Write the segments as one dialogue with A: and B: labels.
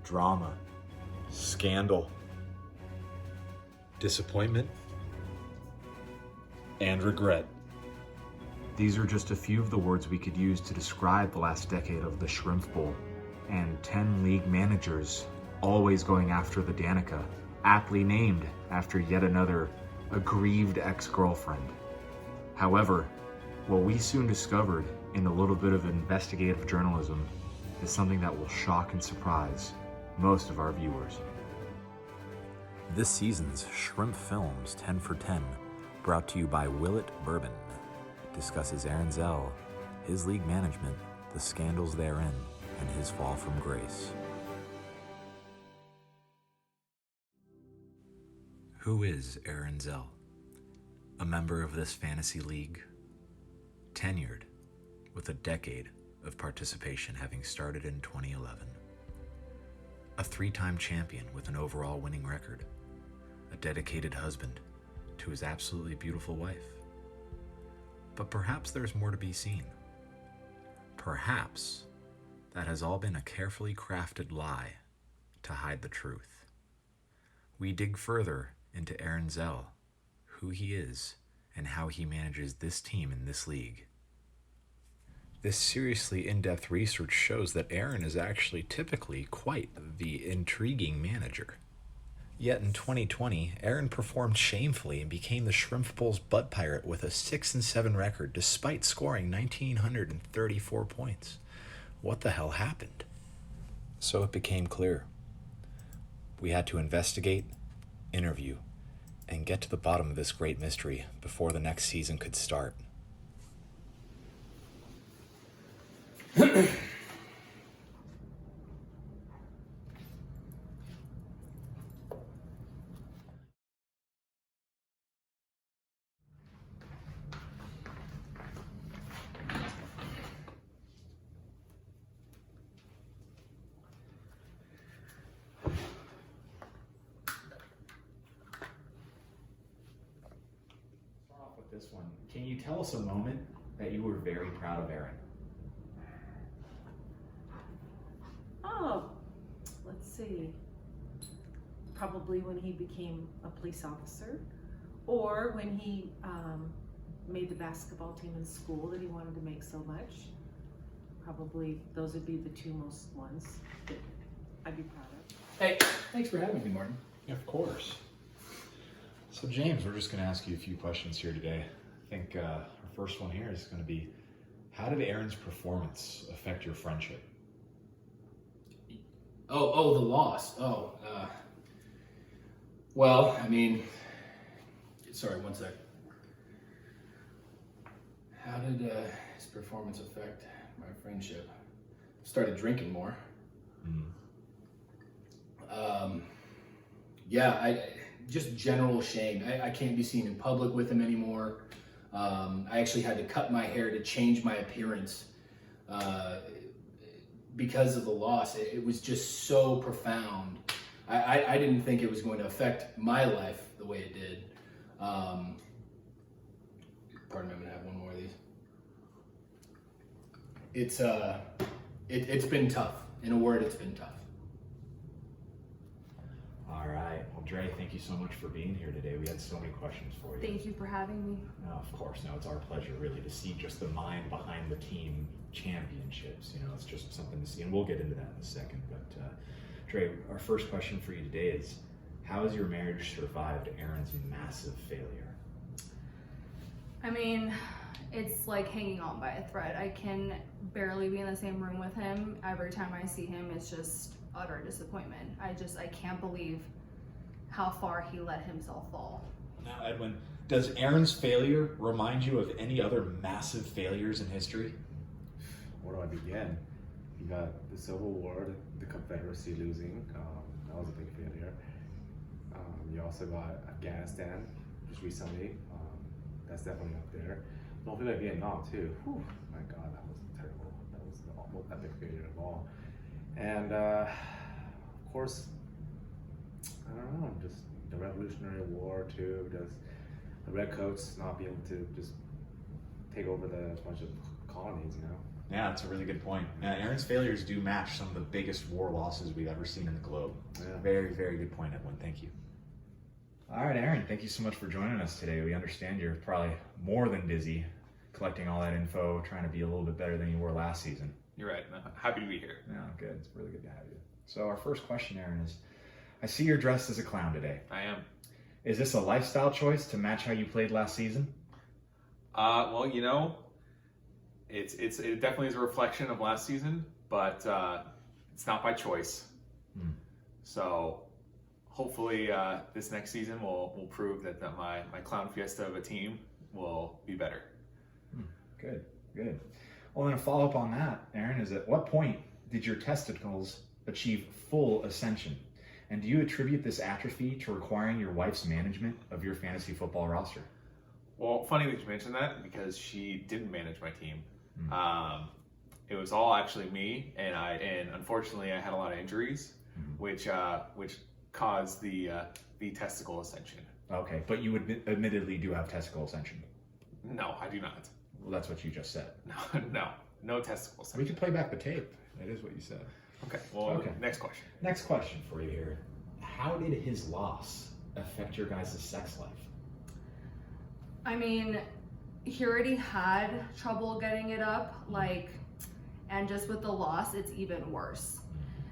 A: drama, scandal, disappointment, and regret. These are just a few of the words we could use to describe the last decade of the Schrimpf Bowl, and 10 league managers always going after the Danica, aptly named after yet another aggrieved ex-girlfriend. However, what we soon discovered in a little bit of investigative journalism is something that will shock and surprise most of our viewers. This season's Schrimpf Films 10 for 10, brought to you by Willet Bourbon, discusses Aaron Zell, his league management, the scandals therein, and his fall from grace. Who is Aaron Zell? A member of this fantasy league, tenured, with a decade of participation having started in 2011. A 3-time champion with an overall winning record. A dedicated husband to his absolutely beautiful wife. But perhaps there's more to be seen. Perhaps that has all been a carefully crafted lie to hide the truth. We dig further into Aaron Zell, who he is, and how he manages this team in this league. This seriously in-depth research shows that Aaron is actually typically quite the intriguing manager. Yet in 2020, Aaron performed shamefully and became the Schrimpf Bowl's butt pirate with a 6-7 record despite scoring 1,934 points. What the hell happened? So it became clear. We had to investigate, interview, and get to the bottom of this great mystery before the next season could start. This one. Can you tell us a moment that you were very proud of Aaron?
B: Oh, let's see. Probably when he became a police officer, or when he made the basketball team in school that he wanted to make so much. Probably those would be the two most ones that I'd be proud of.
C: Hey, thanks for having me, Martin.
A: Yeah, of course. So James, we're just going to ask you a few questions here today. I think our first one here is going to be, how did Aaron's performance affect your friendship?
C: Oh, the loss. Well, I mean, sorry, one sec. How did his performance affect my friendship? Started drinking more. Just general shame. I can't be seen in public with him anymore. I actually had to cut my hair to change my appearance because of the loss. It was just so profound. I didn't think it was going to affect my life the way it did. Pardon me, I'm gonna have one more of these. It's been tough. In a word, it's been tough.
A: All right. Well, Dre, thank you so much for being here today. We had so many questions for you.
D: Thank you for having me.
A: No, of course. No, it's our pleasure, really, to see just the mind behind the team championships. You know, it's just something to see, and we'll get into that in a second. But, Dre, our first question for you today is, how has your marriage survived Aaron's massive failure?
D: I mean, it's like hanging on by a thread. I can barely be in the same room with him. Every time I see him, it's just utter disappointment. I can't believe how far he let himself fall.
A: Now, Edwin, does Aaron's failure remind you of any other massive failures in history?
E: Where do I begin? You got the Civil War, the Confederacy losing. That was a big failure. You also got Afghanistan just recently. That's definitely up there. Don't forget Vietnam too. Whew, my God, that was terrible. That was the most epic failure of all. And of course, I don't know, just the Revolutionary War too, because the Redcoats not being able to just take over the bunch of colonies, you know.
A: Yeah, that's a really good point. Aaron's failures do match some of the biggest war losses we've ever seen in the globe.
E: Yeah.
A: Very, very good point, Edwin. Thank you. All right, Aaron, thank you so much for joining us today. We understand you're probably more than busy collecting all that info, trying to be a little bit better than you were last season.
F: You're right. I'm happy to be here.
A: Yeah, good. It's really good to have you. So our first question, Aaron, is, I see you're dressed as a clown today.
F: I am.
A: Is this a lifestyle choice to match how you played last season?
F: Well, you know, it definitely is a reflection of last season, but it's not by choice. So hopefully this next season will prove that my clown fiesta of a team will be better.
A: Good, good. Well, then a follow-up on that, Aaron, is at what point did your testicles achieve full ascension? And do you attribute this atrophy to requiring your wife's management of your fantasy football roster?
F: Well, funny that you mentioned that because she didn't manage my team. It was all actually me, and unfortunately I had a lot of injuries, which caused the testicle ascension.
A: Okay, but you admittedly do have testicle ascension.
F: No, I do not.
A: Well, that's what you just said.
F: No testicle ascension.
A: We can play back the tape. That is what you said.
F: Okay. Well,
A: Okay.
F: Next question.
A: Next question for you here. How did his loss affect your guys' sex life?
D: I mean, he already had trouble getting it up, and just with the loss, it's even worse.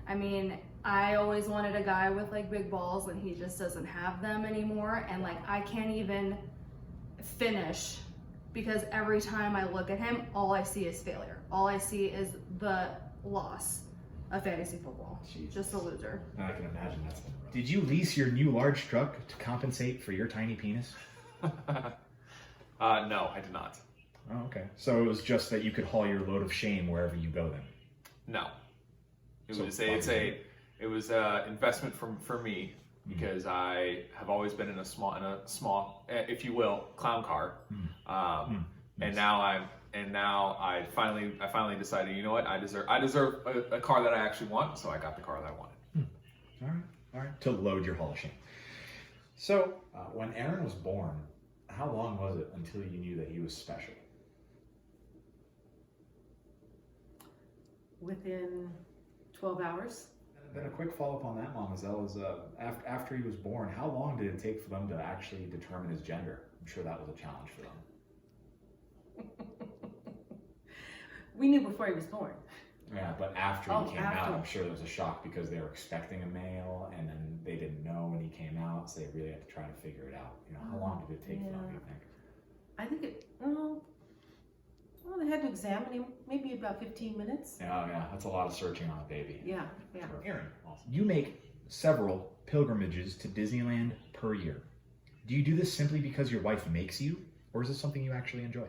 D: I mean, I always wanted a guy with big balls, and he just doesn't have them anymore. And I can't even finish because every time I look at him, all I see is failure. All I see is the loss of fantasy football.
A: Jesus.
D: Just a loser.
A: I can imagine that's been rough. Did you lease your new large truck to compensate for your tiny penis?
F: No, I did not.
A: Oh, okay. So it was just that you could haul your load of shame wherever you go then?
F: No.
A: So
F: It was an investment for me because I have always been in a small, if you will, clown car. And now I finally decided, you know what, I deserve a car that I actually want, so I got the car that I wanted.
A: All right. To load your haul of shame. So when Aaron was born, how long was it until you knew that he was special?
B: Within 12 hours.
A: Then a quick follow-up on that, Mama Zell, is after he was born, how long did it take for them to actually determine his gender? I'm sure that was a challenge for them.
B: We knew before he was born.
A: Yeah, but after he came
B: after.
A: out, I'm sure there was a shock because they were expecting a male, and then they didn't know when he came out, so they really had to try to figure it out. How long did it take for them, do you think?
B: I think they had to examine him maybe about 15 minutes.
A: Yeah, that's a lot of searching on a baby.
B: Yeah.
A: Aaron, you make several pilgrimages to Disneyland per year. Do you do this simply because your wife makes you, or is it something you actually enjoy?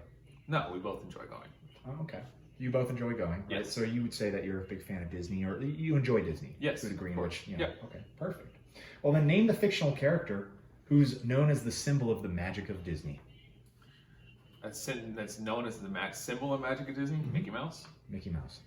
F: No, we both enjoy going.
A: Oh, okay. You both enjoy going, right?
F: Yes.
A: So you would say that you're a big fan of Disney, or you enjoy Disney?
F: Yes,
A: To a degree in
F: of
A: which,
F: course. Yeah.
A: Okay, perfect. Well, then name the fictional character who's known as the symbol of the magic of Disney.
F: That's known as the symbol of Magic of Disney, Mickey Mouse.
A: Mickey Mouse.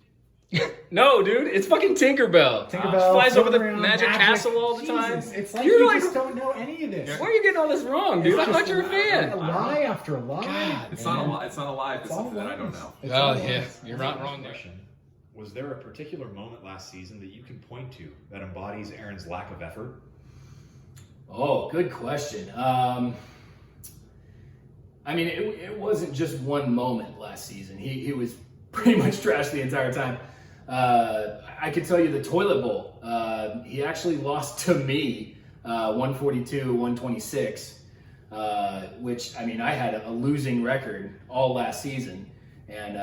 G: No, dude, it's fucking Tinkerbell.
A: Tinkerbell
G: She flies over the
A: floating around,
G: magic castle all the time.
A: Jesus, it's like
G: You're
A: you
G: like,
A: just don't know any of this.
G: why are you getting all this wrong, dude? I thought you were a
A: A
G: fan.
A: lie after a lie.
G: God,
F: It's not a lie. It's not a lie. It's
A: all
F: something that I don't
A: lies.
F: know.
A: It's
G: Oh,
A: all
G: yeah,
A: lies.
G: you're not wrong there.
A: Was there a particular moment last season that you can point to that embodies Aaron's lack of effort?
C: Oh, good question. I mean, it wasn't just one moment last season. He was pretty much trash the entire time. I could tell you the toilet bowl. He actually lost to me, 142-126, which, I mean, I had a losing record all last season, and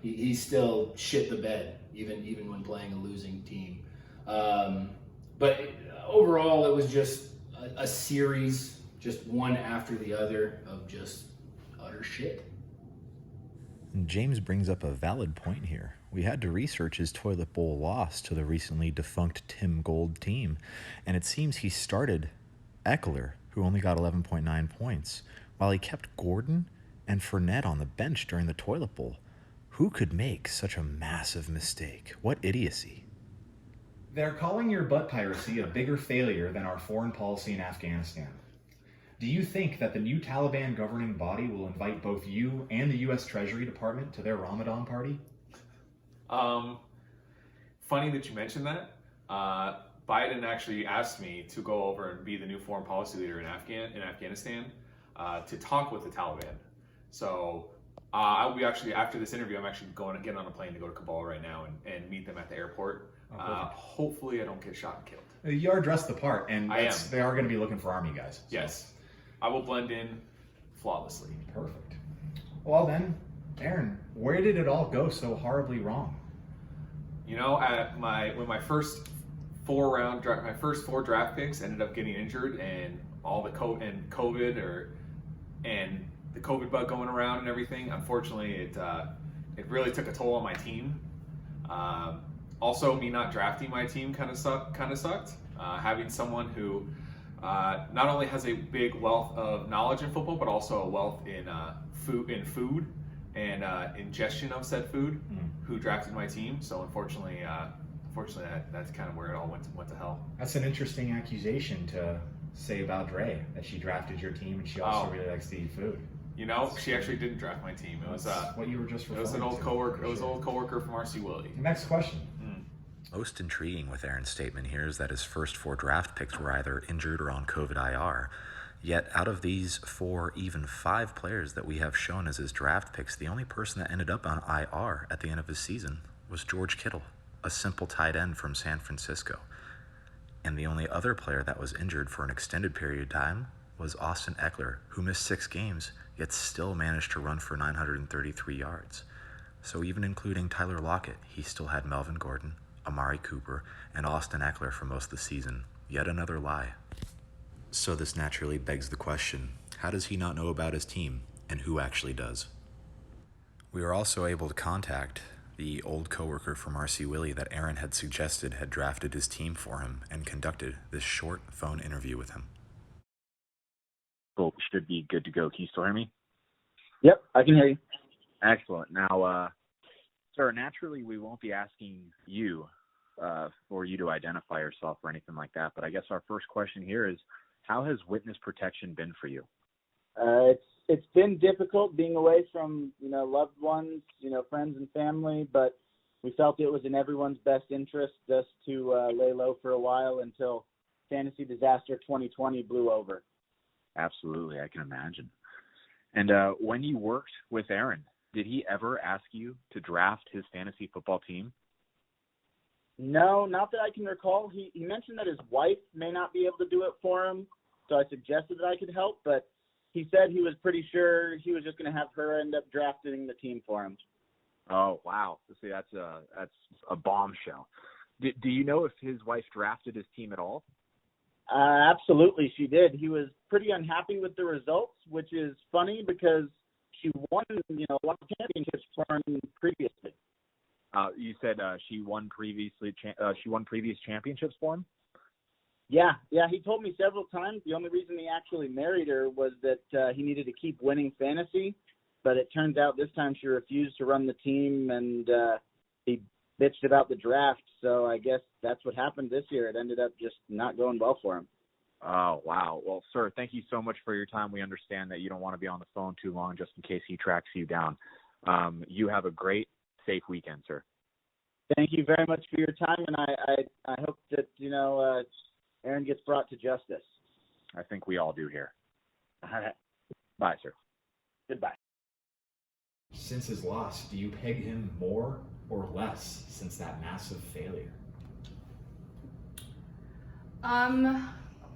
C: he still shit the bed, even when playing a losing team. But overall, it was just a series, just one after the other of just utter shit.
A: James brings up a valid point here. We had to research his toilet bowl loss to the recently defunct Tim Gold team, and it seems he started Eckler, who only got 11.9 points, while he kept Gordon and Fournette on the bench during the toilet bowl. Who could make such a massive mistake? What idiocy. They're calling your butt piracy a bigger failure than our foreign policy in Afghanistan. Do you think that the new Taliban governing body will invite both you and the U.S. Treasury Department to their Ramadan party?
F: Funny that you mentioned that. Biden actually asked me to go over and be the new foreign policy leader in Afghanistan to talk with the Taliban. So I'll be actually, after this interview, I'm actually getting on a plane to go to Kabul right now and meet them at the airport. Hopefully I don't get shot and killed.
A: You are dressed the part, and
F: I am.
A: they are going to be looking for Army guys. So.
F: Yes. I will blend in flawlessly.
A: Perfect. Well then, Aaron, where did it all go so horribly wrong?
F: You know, when my first four draft picks ended up getting injured, and all the COVID and the COVID bug going around and everything, unfortunately, it really took a toll on my team. Also, me not drafting my team kind of sucked. Having someone who not only has a big wealth of knowledge in football, but also a wealth in food and ingestion of said food, who drafted my team. So unfortunately, that's kind of where it all went to hell.
A: That's an interesting accusation to say about Dre, that she drafted your team and she also really likes to eat food.
F: You know, she actually didn't draft my team. It was
A: what you were just referring to.
F: It was an old coworker. It was an old coworker from RC Willie.
A: Next question.
H: Most intriguing with Aaron's statement here is that his first 4 draft picks were either injured or on COVID IR. Yet out of these 4, even 5 players that we have shown as his draft picks, the only person that ended up on IR at the end of his season was George Kittle, a simple tight end from San Francisco. And the only other player that was injured for an extended period of time was Austin Eckler, who missed 6 games, yet still managed to run for 933 yards. So even including Tyler Lockett, he still had Melvin Gordon, Amari Cooper, and Austin Eckler for most of the season. Yet another lie. So this naturally begs the question, how does he not know about his team, and who actually does? We were also able to contact the old coworker from RC Willie that Aaron had suggested had drafted his team for him and conducted this short phone interview with him.
I: Cool. Should be good to go. Can you still hear me?
J: Yep, I can hear you.
I: Excellent. Now, sir, naturally we won't be asking you for you to identify yourself or anything like that, but I guess our first question here is, how has witness protection been for you?
J: It's been difficult being away from, loved ones, friends and family, but we felt it was in everyone's best interest just to lay low for a while until Fantasy Disaster 2020 blew over.
I: Absolutely, I can imagine. And when you worked with Aaron, did he ever ask you to draft his fantasy football team?
J: No, not that I can recall. He mentioned that his wife may not be able to do it for him, so I suggested that I could help, but he said he was pretty sure he was just going to have her end up drafting the team for him.
I: Oh, wow. See, that's a bombshell. Do you know if his wife drafted his team at all?
J: Absolutely, she did. He was pretty unhappy with the results, which is funny because she won, a lot of championships for him previously.
I: You said she won previous championships for him?
J: Yeah, he told me several times the only reason he actually married her was that he needed to keep winning fantasy, but it turns out this time she refused to run the team, and he bitched about the draft, so I guess that's what happened this year. It ended up just not going well for him.
I: Oh, wow. Well, sir, thank you so much for your time. We understand that you don't want to be on the phone too long just in case he tracks you down. You have a great, safe weekend, sir.
J: Thank you very much for your time, and I hope that, Aaron gets brought to justice.
I: I think we all do here. All right. Bye, sir.
J: Goodbye.
A: Since his loss, do you peg him more or less since that massive failure?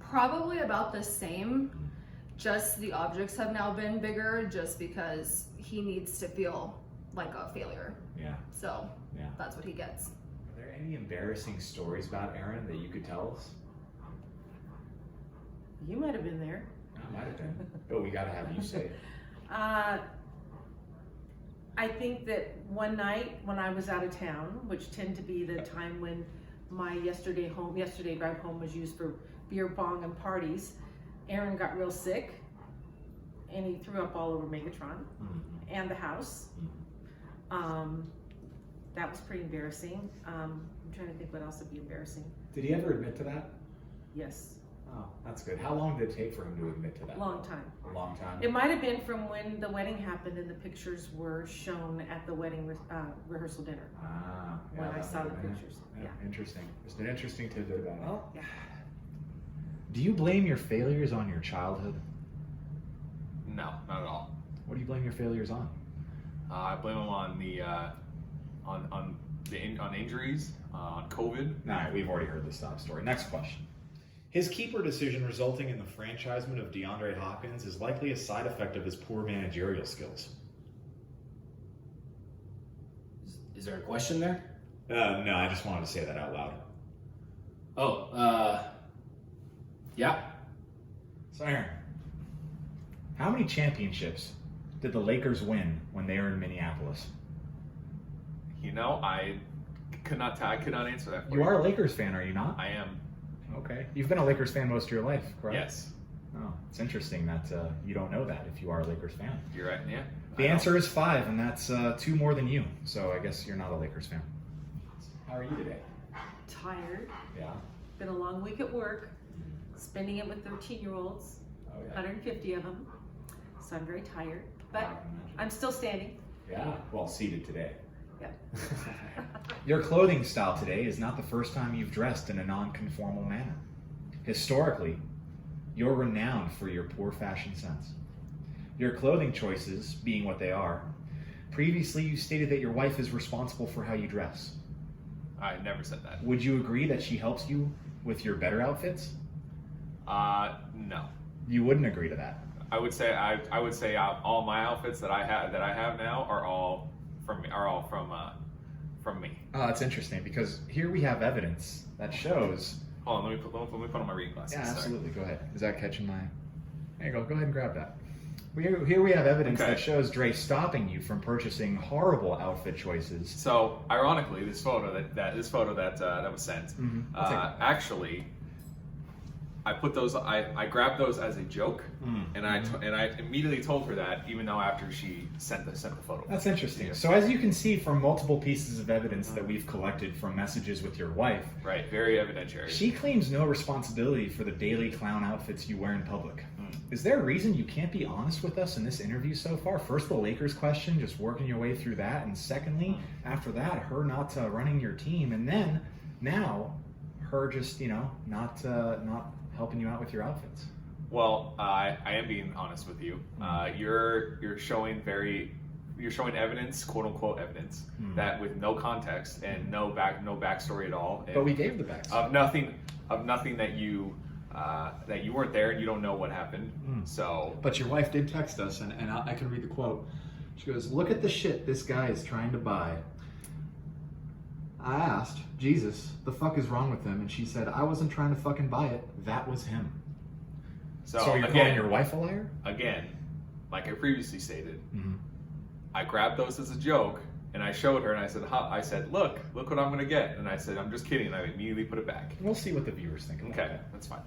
D: Probably about the same. Just the objects have now been bigger just because he needs to feel like a failure.
A: Yeah.
D: So
A: yeah,
D: that's what he gets.
A: Are there any embarrassing stories about Aaron that you could tell us?
B: You might have been there.
A: I might have been, but we gotta have you say it.
B: I think that one night when I was out of town, which tended to be the time when my yesterday drive home was used for beer bong and parties, Aaron got real sick and he threw up all over Megatron and the house. That was pretty embarrassing. I'm trying to think what else would be embarrassing.
A: Did he ever admit to that?
B: Yes.
A: Oh, that's good. How long did it take for him to admit to that?
B: Long time.
A: A long time.
B: It might have been from when the wedding happened and the pictures were shown at the wedding rehearsal dinner.
A: Ah,
B: When I
A: that
B: saw the
A: might have been it.
B: pictures.
A: Yeah,
B: Yeah.
A: interesting. Just an interesting tidbit about it.
B: Oh, yeah.
A: Do you blame your failures on your childhood?
F: No, not at all.
A: What do you blame your failures on?
F: I blame them on the on injuries, on COVID.
A: All right, we've already heard the stop story. Next question. His keeper decision resulting in the franchisement of DeAndre Hopkins is likely a side effect of his poor managerial skills.
C: Is there a question there?
A: No, I just wanted to say that out loud.
C: Oh, yeah.
A: So, Aaron, how many championships did the Lakers win when they were in Minneapolis?
F: You know, I could not answer that for
A: You are a Lakers fan, are you not?
F: I am.
A: Okay. You've been a Lakers fan most of your life, correct?
F: Yes.
A: Oh, it's interesting that you don't know that if you are a Lakers fan.
F: You're right. Yeah.
A: The answer is 5, and that's 2 more than you. So I guess you're not a Lakers fan. How are you today?
B: Tired.
A: Yeah.
B: Been a long week at work, spending it with 13-year-olds,
A: Oh, yeah.
B: 150 of them. So I'm very tired, but
A: I can imagine.
B: I'm still standing.
A: Yeah. Well, seated today.
B: Yep.
A: Your clothing style today is not the first time you've dressed in a non-conformal manner. Historically, you're renowned for your poor fashion sense. Your clothing choices, being what they are, previously you stated that your wife is responsible for how you dress.
F: I never said that.
A: Would you agree that she helps you with your better outfits?
F: No.
A: You wouldn't agree to that.
F: I would say all my outfits that I have now are all from me.
A: Oh, that's interesting because here we have evidence that shows.
F: Hold on, let me put on my reading glasses.
A: Yeah,
F: Sorry.
A: absolutely. Go ahead. Is that catching my? There you go. Go ahead and grab that. Here we have evidence
F: Okay.
A: that shows Dre stopping you from purchasing horrible outfit choices.
F: So, ironically, this photo that was sent,
A: Mhm. I'll take it.
F: actually, I put those. I grabbed those as a joke, and I immediately told her that, even though after she sent the photo.
A: That's interesting.
F: Yeah.
A: So as you can see from multiple pieces of evidence that we've collected from messages with your wife,
F: Right, very evidentiary.
A: she claims no responsibility for the daily clown outfits you wear in public. Is there a reason you can't be honest with us in this interview so far? First, the Lakers question, just working your way through that, and secondly, after that, her not running your team, and then now her just not helping you out with your outfits.
F: Well, I am being honest with you. You're showing evidence, quote unquote evidence, that with no context and no backstory at all.
A: But we gave the backstory.
F: Of nothing that you weren't there and you don't know what happened. So,
A: But your wife did text us, and I can read the quote. She goes, "Look at the shit this guy is trying to buy." I asked, "Jesus, the fuck is wrong with him?" And she said, "I wasn't trying to fucking buy it. That was him." So you're calling your wife a liar?
F: Again, like I previously stated,
A: Mhm.
F: I grabbed those as a joke and I showed her and I said, look what I'm gonna get. And I said, I'm just kidding. And I immediately put it back.
A: We'll see what the viewers think about
F: Okay,
A: that.
F: that's fine.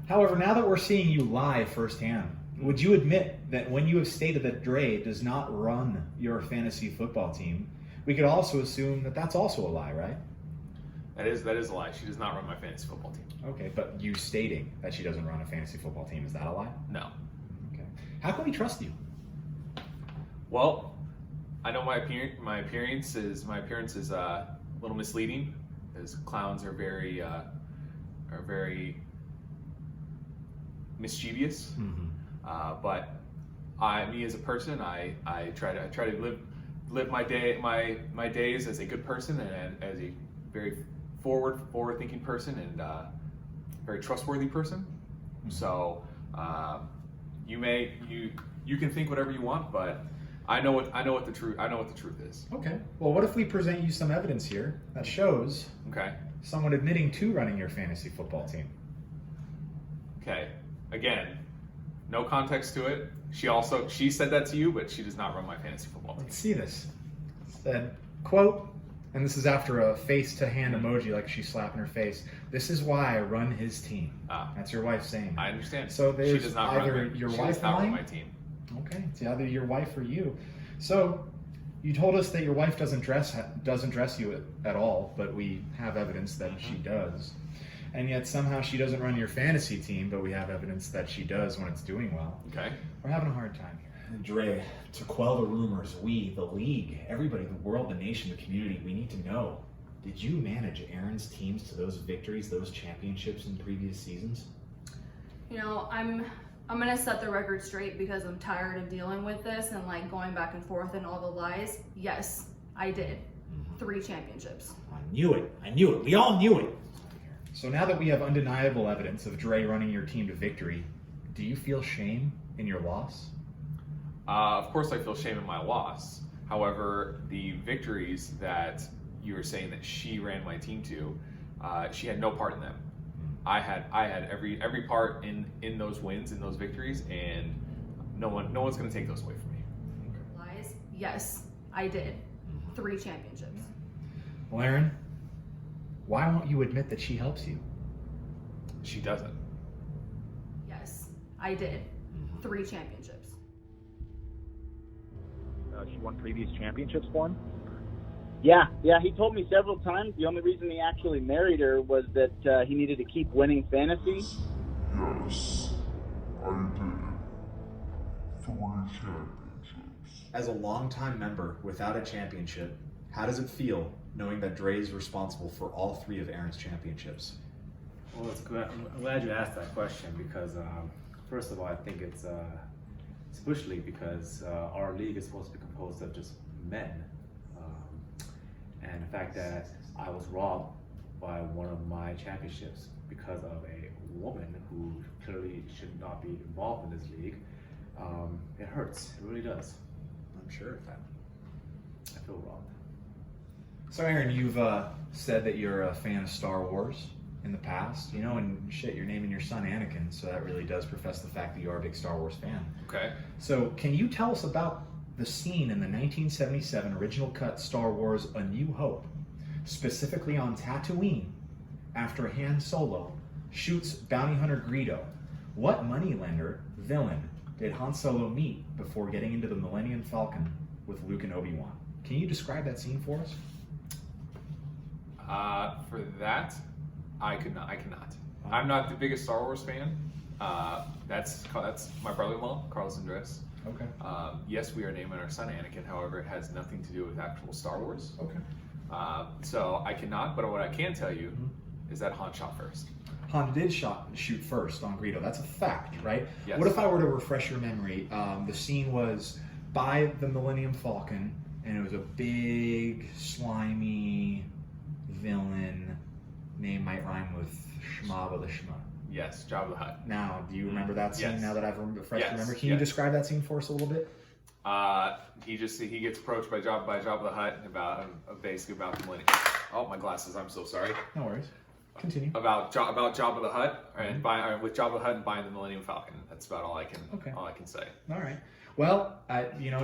A: However, now that we're seeing you lie firsthand, would you admit that when you have stated that Dre does not run your fantasy football team, we could also assume that that's also a lie, right?
F: That is a lie. She does not run my fantasy football team.
A: Okay, but you stating that she doesn't run a fantasy football team, is that a lie?
F: No.
A: Okay. How can we trust you?
F: Well, I know my appearance is a little misleading, because clowns are very mischievous. But me as a person, I try to live my days as a good person and as a very forward thinking person and very trustworthy person. So you can think whatever you want, but I know what the truth is.
A: Okay. Well, what if we present you some evidence here that shows
F: Okay.
A: someone admitting to running your fantasy football team?
F: Okay. Again, no context to it. She said that to you, but she does not run my fantasy football team.
A: Let's see this. It said, quote, and this is after a face-to-hand emoji like she's slapping her face, "This is why I run his team." That's your wife saying that.
F: I understand.
A: So there's
F: she does not
A: either
F: run,
A: your
F: she
A: wife
F: does not run
A: lying?
F: my team.
A: Okay, it's either your wife or you. So you told us that your wife doesn't dress you at all, but we have evidence that she does. and yet somehow she doesn't run your fantasy team, but we have evidence that she does when it's doing well.
F: Okay.
A: We're having a hard time here. Dre, to quell the rumors, we, the league, everybody, the world, the nation, the community, we need to know, did you manage Aaron's teams to those victories, those championships in previous seasons?
D: You know, I'm gonna set the record straight because I'm tired of dealing with this and like going back and forth and all the lies. Yes, I did. 3 championships.
A: I knew it. We all knew it. So now that we have undeniable evidence of Dre running your team to victory, do you feel shame in your loss?
F: Of course I feel shame in my loss. However, the victories that you were saying that she ran my team to, she had no part in them. I had every part in those wins, in those victories, and no one's gonna take those away from me.
D: Lies? Yes, I did. 3 championships.
A: Well, Aaron, why won't you admit that she helps you?
F: She doesn't.
D: Yes, I did. 3 championships.
I: She won previous championships for him?
J: Yeah, he told me several times the only reason he actually married her was that he needed to keep winning fantasy.
K: Yes, I did. 3 championships.
A: As a longtime member without a championship, how does it feel knowing that Dre is responsible for all 3 of Aaron's championships?
E: Well, I'm glad you asked that question because, first of all, I think it's especially because our league is supposed to be composed of just men. And the fact that I was robbed by one of my championships because of a woman who clearly should not be involved in this league, it hurts. It really does.
A: I'm sure of that.
E: I feel robbed.
A: So Aaron, you've said that you're a fan of Star Wars in the past, you know, and shit, you're naming your son Anakin, so that really does profess the fact that you are a big Star Wars fan.
F: Okay.
A: So can you tell us about the scene in the 1977 original cut Star Wars A New Hope, specifically on Tatooine, after Han Solo shoots bounty hunter Greedo? What moneylender villain did Han Solo meet before getting into the Millennium Falcon with Luke and Obi-Wan? Can you describe that scene for us?
F: For that, I cannot. I'm not the biggest Star Wars fan. That's my brother-in-law, Carlos Andres.
A: Okay.
F: Yes, we are naming our son Anakin. However, it has nothing to do with actual Star Wars.
A: Okay.
F: So I cannot. But what I can tell you is that Han shot first.
A: Han did shoot first on Greedo. That's a fact, right?
F: Yes.
A: What if I were to refresh your memory? The scene was by the Millennium Falcon, and it was a big, slimy villain. Name might rhyme with Shmaba the Shma.
F: Yes, Jabba the Hutt.
A: Now, do you remember that scene?
F: Yes.
A: Now that I've refreshed your memory, can
F: yes.
A: you describe that scene for us a little bit?
F: He gets approached by Jabba the Hutt about basically about the Millennium. Oh, my glasses! I'm so sorry.
A: No worries. Continue.
F: About Jabba the Hutt and with Jabba the Hutt and buying the Millennium Falcon. That's about all I can say.
A: All right. Well,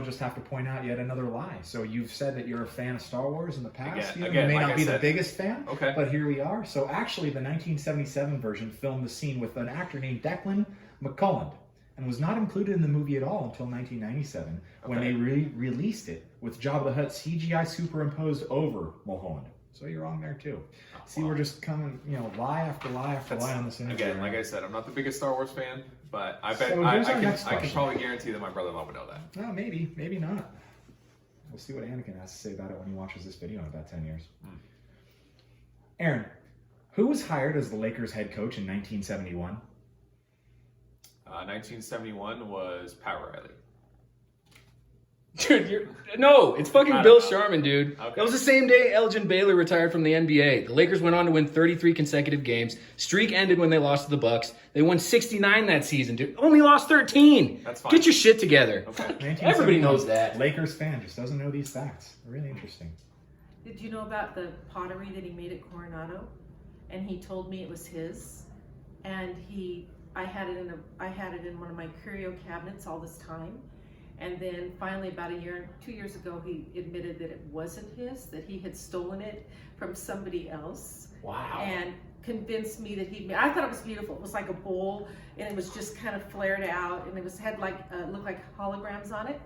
A: just have to point out yet another lie. So you've said that you're a fan of Star Wars in the past.
F: Again,
A: you may
F: like
A: not
F: I
A: be
F: said.
A: the biggest fan,
F: Okay.
A: but here we are. So actually, the 1977 version filmed the scene with an actor named Declan McCullough and was not included in the movie at all until 1997 when they released it with Jabba the Hutt CGI superimposed over Mulholland. So you're wrong there too. See, we're just coming, lie after lie after lie on this interview.
F: Again, like I said, I'm not the biggest Star Wars fan, but I bet
A: So
F: I
A: here's our next
F: can
A: question.
F: probably guarantee that my brother-in-law would know that.
A: No, maybe not. We'll see what Anakin has to say about it when he watches this video in about 10 years. Aaron, who was hired as the Lakers head coach in 1971?
F: 1971 was Pat Riley.
G: Dude, it's fucking Bill Sharman, dude.
F: Okay.
G: That was the same day Elgin Baylor retired from the NBA. The Lakers went on to win 33 consecutive games. Streak ended when they lost to the Bucks. They won 69 that season, dude. Only lost 13.
F: That's fine.
G: Get your shit together.
F: Okay.
G: Everybody knows that.
A: Lakers fan just doesn't know these facts. They're really interesting.
B: Did you know about the pottery that he made at Coronado? And he told me it was his. And I had it in one of my curio cabinets all this time. And then finally, about 2 years ago, he admitted that it wasn't his, that he had stolen it from somebody else.
A: Wow.
B: And convinced me that I thought it was beautiful. It was like a bowl, and it was just kind of flared out, and it had looked like holograms on it.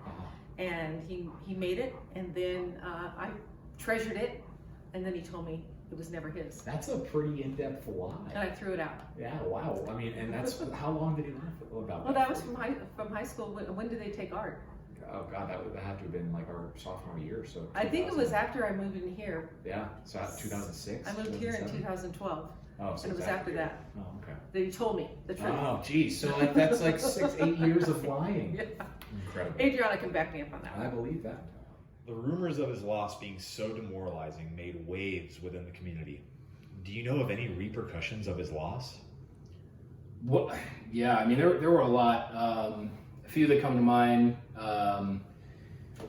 B: And he made it, and then I treasured it, and then he told me It was never his.
A: That's a pretty in-depth
B: And
A: lie.
B: I threw it out.
A: Yeah, wow. I mean, and that's, how long did he lie about
B: Well, that was from high school. When did they take art?
A: Oh God, that had to have been like our sophomore year, so.
B: I think it was
A: 2000.
B: after I moved in here.
A: Yeah, so 2006?
B: I moved here in
A: 2007?
B: 2012,
A: Oh, so
B: and it was after that
A: Oh, okay.
B: that he told me the truth.
A: Oh, geez, so like that's like 8 years of lying.
B: Yeah.
A: Incredible.
B: Adriana can back me up on that
A: I
B: one.
A: believe that. The rumors of his loss being so demoralizing made waves within the community. Do you know of any repercussions of his loss?
C: Well, yeah, I mean, there were a lot. A few that come to mind.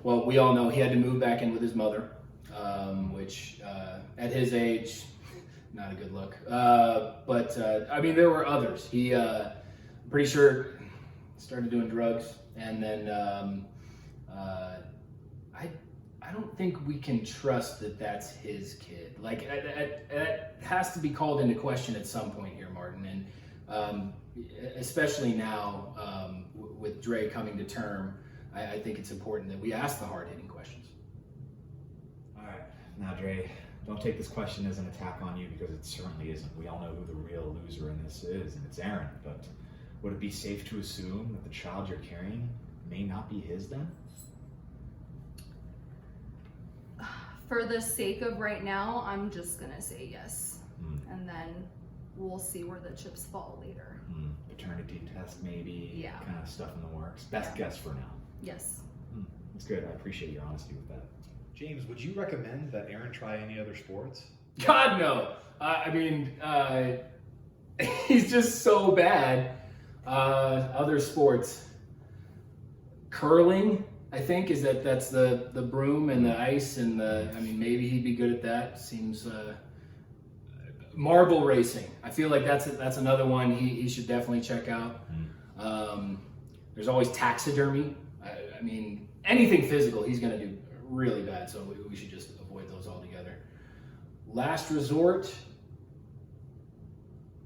C: Well, we all know he had to move back in with his mother, which at his age, not a good look. But I mean, there were others. He, pretty sure, started doing drugs, and then I don't think we can trust that that's his kid. Like, it has to be called into question at some point here, Martin, and especially now with Dre coming to term. I think it's important that we ask the hard-hitting questions.
A: All right, now Dre, don't take this question as an attack on you because it certainly isn't. We all know who the real loser in this is, and it's Aaron. But would it be safe to assume that the child you're carrying may not be his then?
D: For the sake of right now, I'm just gonna say yes. And then we'll see where the chips fall later.
A: Paternity test maybe,
D: Yeah.
A: kind of stuff in the works. Best guess for now.
D: Yes.
A: That's good. I appreciate your honesty with that. James, would you recommend that Aaron try any other sports?
C: God, no. I mean, he's just so bad. Other sports. Curling, I think, that's the broom and the ice and I mean, maybe he'd be good at that. Seems, marble racing. I feel like that's another one he should definitely check out. There's always taxidermy. I mean, anything physical, he's going to do really bad, so we should just avoid those altogether. Last resort,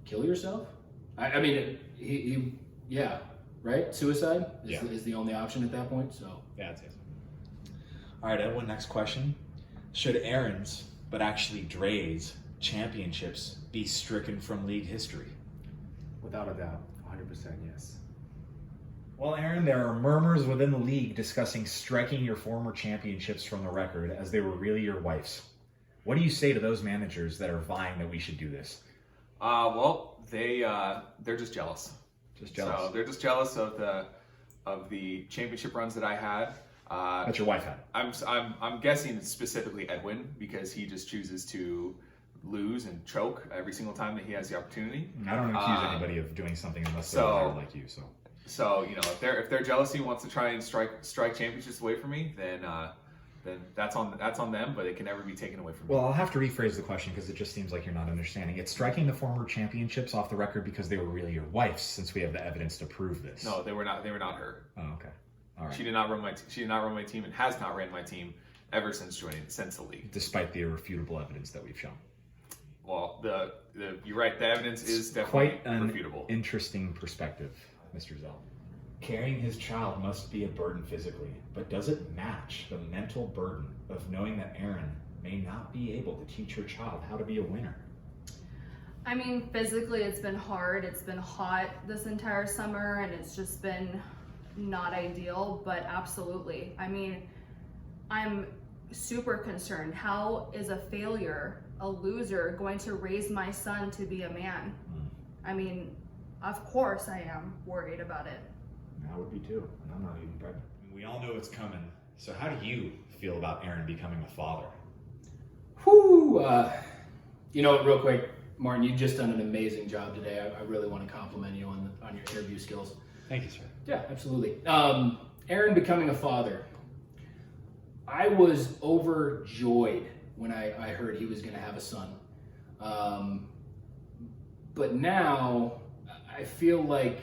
C: kill yourself? I mean, yeah, right? Suicide is the only option at that point, so.
A: Yeah, I'd say so. All right, Edwin, next question. Should Aaron's, but actually Dre's, championships be stricken from league history?
E: Without a doubt, 100% yes.
A: Well, Aaron, there are murmurs within the league discussing striking your former championships from the record as they were really your wife's. What do you say to those managers that are vying that we should do this?
F: Well, they're just jealous.
A: Just jealous.
F: So they're just jealous of the championship runs that I had.
A: That your wife had.
F: I'm guessing specifically Edwin because he just chooses to lose and choke every single time that he has the opportunity.
A: I don't accuse anybody of doing something unless they're like you.
F: So you know, if their jealousy wants to try and strike championships away from me, then that's on them. But it can never be taken away from me.
A: Well, I'll have to rephrase the question because it just seems like you're not understanding. It's striking the former championships off the record because they were really your wife's, since we have the evidence to prove this.
F: No, they were not. They were not her.
A: Oh, okay. All right.
F: She did not run my team and has not ran my team ever since the league.
A: Despite the irrefutable evidence that we've shown.
F: Well, you're right. The evidence is definitely
A: quite an
F: refutable.
A: Interesting perspective, Mr. Zell. Carrying his child must be a burden physically, but does it match the mental burden of knowing that Aaron may not be able to teach her child how to be a winner?
D: I mean, physically it's been hard. It's been hot this entire summer and it's just been not ideal, but absolutely. I mean, I'm super concerned. How is a failure, a loser, going to raise my son to be a man? I mean, of course I am worried about it.
A: I would be too, and I'm not even pregnant. We all know it's coming, so how do you feel about Aaron becoming a father?
C: Whew, you know, real quick, Martin, you've just done an amazing job today. I really want to compliment you on your interview skills.
A: Thank you, sir.
C: Yeah, absolutely. Aaron becoming a father. I was overjoyed when I heard he was going to have a son. But now I feel like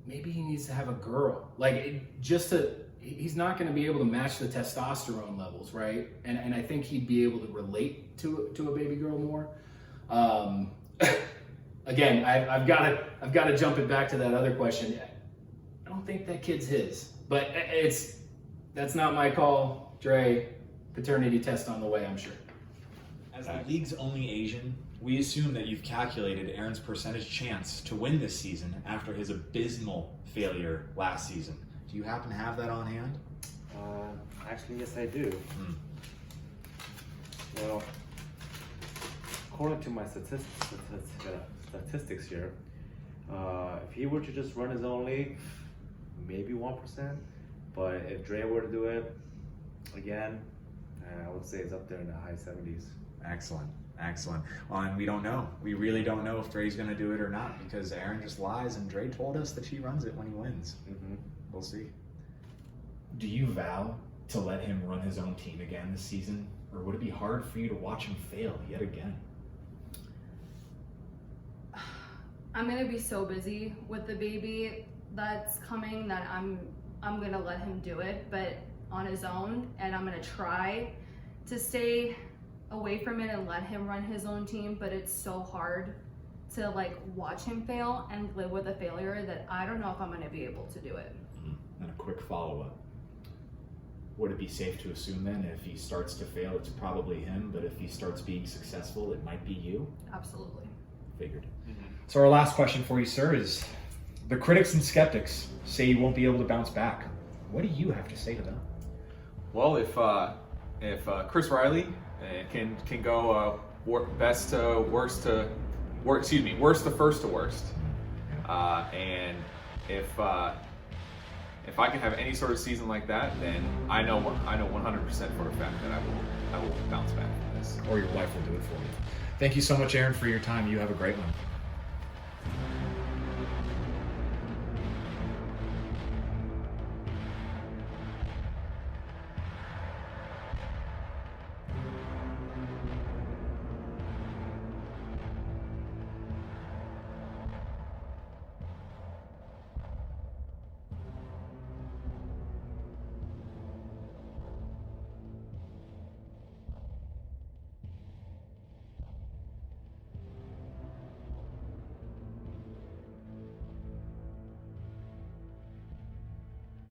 C: maybe he needs to have a girl. Like, he's not going to be able to match the testosterone levels, right? And I think he'd be able to relate to a baby girl more. Again, I've got to jump it back to that other question. I don't think that kid's his, but that's not my call. Dre, paternity test on the way, I'm sure.
A: As the league's only Asian, we assume that you've calculated Aaron's percentage chance to win this season after his abysmal failure last season. Do you happen to have that on hand?
E: Actually, yes, I do. Well, according to my statistics here, if he were to just run his own league, maybe 1%. But if Dre were to do it, again, I would say it's up there in the high 70s.
A: Excellent. Well, and we don't know. We really don't know if Dre's going to do it or not because Aaron just lies and Dre told us that she runs it when he wins. We'll see. Do you vow to let him run his own team again this season? Or would it be hard for you to watch him fail yet again?
D: I'm gonna be so busy with the baby that's coming that I'm gonna let him do it, but on his own, and I'm gonna try to stay away from it and let him run his own team, but it's so hard to like watch him fail and live with a failure that I don't know if I'm gonna be able to do it.
A: And a quick follow-up. Would it be safe to assume then if he starts to fail, it's probably him, but if he starts being successful, it might be you?
D: Absolutely.
A: Figured. So our last question for you, sir, is the critics and skeptics say you won't be able to bounce back. What do you have to say to them?
F: Well, if Chris Riley can go worst to first to worst, and if I can have any sort of season like that, then I know 100% for a fact that I will bounce back from this.
A: Or your wife will do it for you. Thank you so much, Aaron, for your time. You have a great one.